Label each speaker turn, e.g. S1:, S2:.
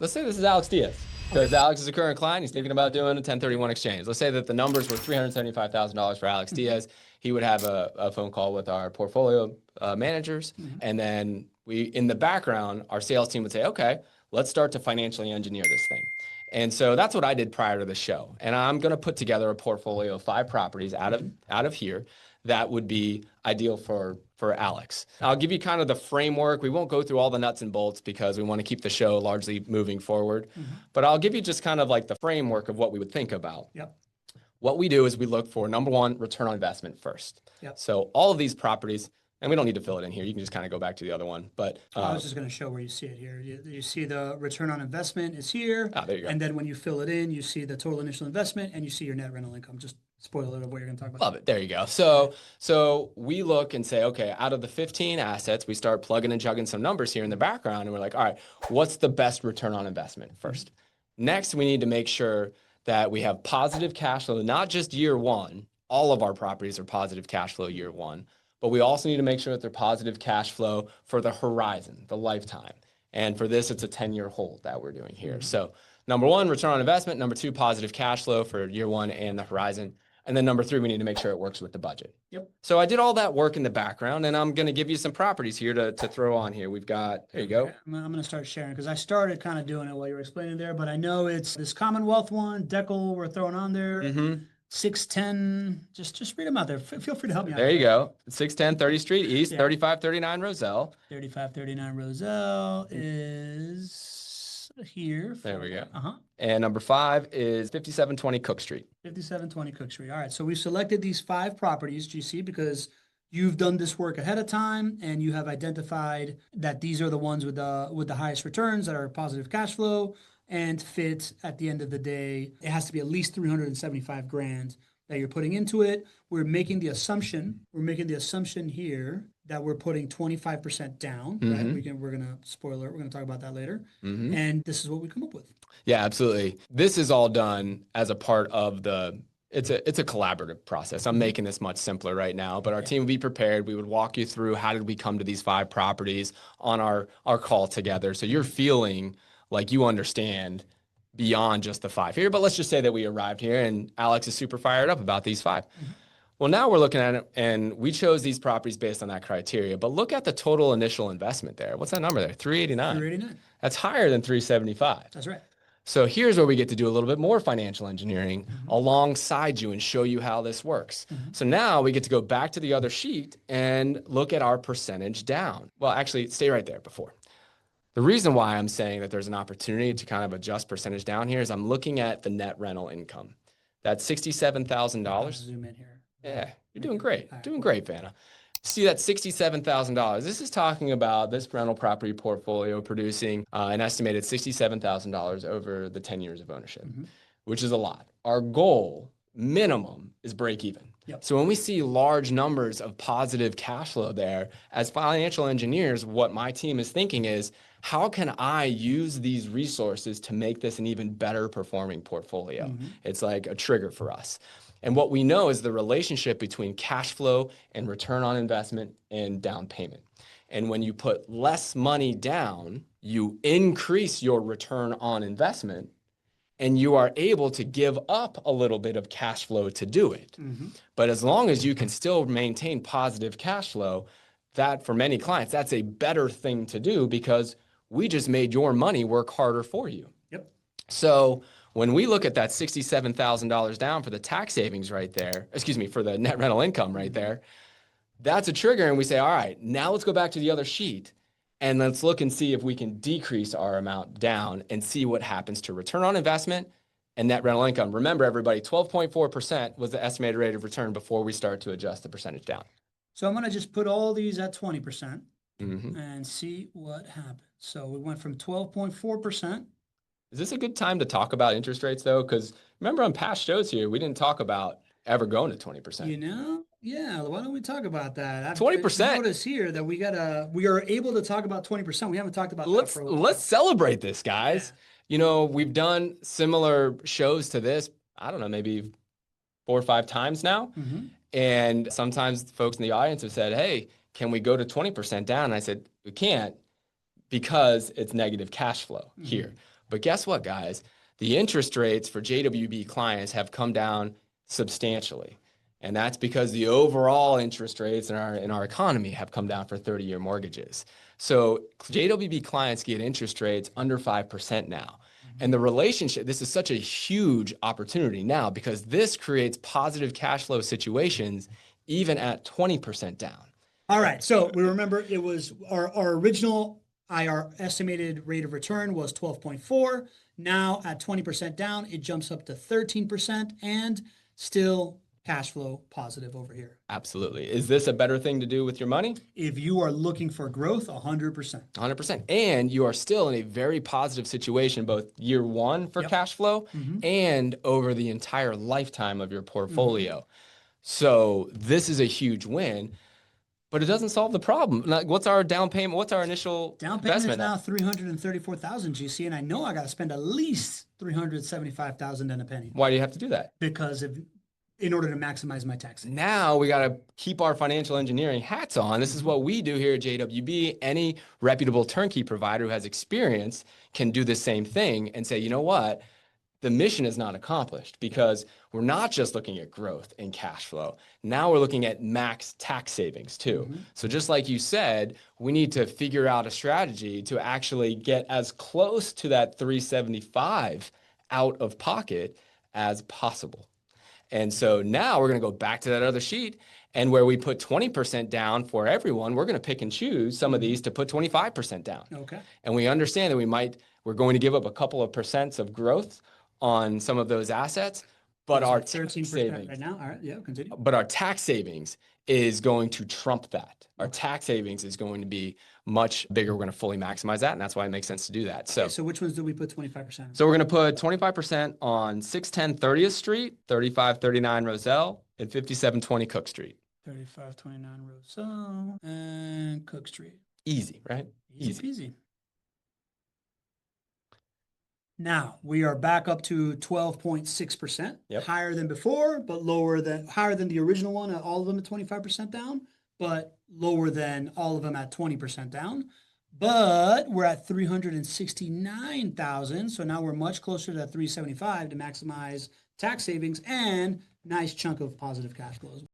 S1: Let's say this is Alex Diaz, because Alex is a current client. He's thinking about doing a 1031 exchange. Let's say that the numbers were $375,000 for Alex Diaz. He would have a phone call with our portfolio managers. And then in the background, our sales team would say, okay, let's start to financially engineer this thing. And so that's what I did prior to the show. And I'm going to put together a portfolio of 5 properties out of here that would be ideal for Alex. I'll give you kind of the framework. We won't go through all the nuts and bolts because we want to keep the show largely moving forward. But I'll give you just kind of like the framework of what we would think about.
S2: Yep.
S1: What we do is we look for, number one, return on investment first.
S2: Yep.
S1: So all of these properties, and we don't need to fill it in here. You can just kind of go back to the other one. But
S2: I was just going to show where you see it here. You see the return on investment is here.
S1: there you go.
S2: And then when you fill it in, you see the total initial investment and you see your net rental income. Just spoiler of what you're going to talk about.
S1: Love it. There you go. So we look and say, okay, out of the 15 assets, we start plugging and chugging some numbers here in the background. And we're like, all right, what's the best return on investment first? Next, we need to make sure that we have positive cash flow, not just year one. All of our properties are positive cash flow year one. But we also need to make sure that they're positive cash flow for the horizon, the lifetime. And for this, it's a 10-year hold that we're doing here. So number one, return on investment. Number two, positive cash flow for year one and the horizon. And then number three, we need to make sure it works with the budget.
S2: Yep.
S1: So I did all that work in the background, and I'm going to give you some properties here to throw on here. We've got, there you go.
S2: I'm going to start sharing because I started kind of doing it while you were explaining there, but I know it's this Commonwealth one, Deckel, we're throwing on there. 610, just read them out there. Feel free to help me out.
S1: There you go. 610 30th Street East, 3539 Roselle.
S2: 3539 Roselle is here.
S1: There we go. And number 5 is 5720 Cook Street.
S2: 5720 Cook Street. All right. So we've selected these 5 properties, GC, because you've done this work ahead of time and you have identified that these are the ones with the highest returns that are positive cash flow and fit at the end of the day. It has to be at least 375 grand that you're putting into it. We're making the assumption here that we're putting 25% down, right? We're going to talk about that later. And this is what we come up with.
S1: Yeah, absolutely. This is all done as a part of it's a collaborative process. I'm making this much simpler right now, but our team would be prepared. We would walk you through how did we come to these 5 properties on our call together. So you're feeling like you understand beyond just the 5 here, but let's just say that we arrived here and Alex is super fired up about these 5. Well, now we're looking at it and we chose these properties based on that criteria, but look at the total initial investment there. What's that number there? 389.
S2: 389.
S1: That's higher than 375.
S2: That's right.
S1: So here's where we get to do a little bit more financial engineering alongside you and show you how this works. So now we get to go back to the other sheet and look at our percentage down. Well, actually stay right there before. The reason why I'm saying that there's an opportunity to kind of adjust percentage down here is I'm looking at the net rental income. That's $67,000.
S2: Zoom in here.
S1: Yeah, you're doing great. Doing great, Vanna. See that $67,000. This is talking about this rental property portfolio producing an estimated $67,000 over the 10 years of ownership, which is a lot. Our goal minimum is break even. So when we see large numbers of positive cash flow there, as financial engineers, what my team is thinking is, how can I use these resources to make this an even better performing portfolio? It's like a trigger for us. And what we know is the relationship between cash flow and return on investment and down payment. And when you put less money down, you increase your return on investment and you are able to give up a little bit of cash flow to do it. But as long as you can still maintain positive cash flow, that for many clients, that's a better thing to do because we just made your money work harder for you. So when we look at that $67,000 down for the tax savings right there, for the net rental income right there, that's a trigger. And we say, all right, now let's go back to the other sheet and let's look and see if we can decrease our amount down and see what happens to return on investment and net rental income. Remember, everybody, 12.4% was the estimated rate of return before we start to adjust the percentage down.
S2: So I'm going to just put all these at 20% and see what happens. So we went from 12.4%.
S1: Is this a good time to talk about interest rates, though? Because remember on past shows here, we didn't talk about ever going to 20%.
S2: You know? Yeah, why don't we talk about that?
S1: 20%.
S2: Notice here that we are able to talk about 20%. We haven't talked about that for a while.
S1: Let's celebrate this, guys. Yeah. You know, we've done similar shows to this, I don't know, maybe 4 or 5 times now. And sometimes folks in the audience have said, hey, can we go to 20% down? And I said, we can't because it's negative cash flow here. But guess what, guys? The interest rates for JWB clients have come down substantially. And that's because the overall interest rates in our economy have come down for 30-year mortgages. So JWB clients get interest rates under 5% now. And the relationship, this is such a huge opportunity now because this creates positive cash flow situations even at 20% down.
S2: All right. So we remember it was our original IR estimated rate of return was 12.4. Now at 20% down, it jumps up to 13% and still cash flow positive over here.
S1: Absolutely. Is this a better thing to do with your money?
S2: If you are looking for growth, 100%.
S1: 100%. And you are still in a very positive situation, both year one for cash flow and over the entire lifetime of your portfolio. So this is a huge win, but it doesn't solve the problem. Like, what's our down payment? What's our initial
S2: Down payment is
S1: investment
S2: now $334,000 GC, and I know I got to spend at least $375,000 and a penny.
S1: Why do you have to do that?
S2: Because in order to maximize my taxes.
S1: Now we got to keep our financial engineering hats on. This is what we do here at JWB. Any reputable turnkey provider who has experience can do the same thing and say, you know what? The mission is not accomplished because we're not just looking at growth and cash flow. Now we're looking at max tax savings too. So just like you said, we need to figure out a strategy to actually get as close to that 375 out of pocket as possible. And so now we're going to go back to that other sheet, and where we put 20% down for everyone, we're going to pick and choose some of these to put 25% down.
S2: Okay.
S1: And we understand that we're going to give up a couple of percents of growth on some of those assets, but our tax
S2: 13%
S1: savings
S2: right now. All right. Yeah, continue.
S1: but our tax savings is going to trump that. Our tax savings is going to be much bigger. We're going to fully maximize that, and that's why it makes sense to do that. So,
S2: So which ones do we put 25% on?
S1: so we're going to put 25% on 610 30th Street, 3539 Roselle, and 5720 Cook Street.
S2: 3529 Roselle and Cook Street.
S1: Easy, right?
S2: Easy peasy. Now we are back up to 12.6%, higher than before, but higher than the original one at all of them at 25% down, but lower than all of them at 20% down. But we're at 369,000, so now we're much closer to that 375 to maximize tax savings and nice chunk of positive cash flows.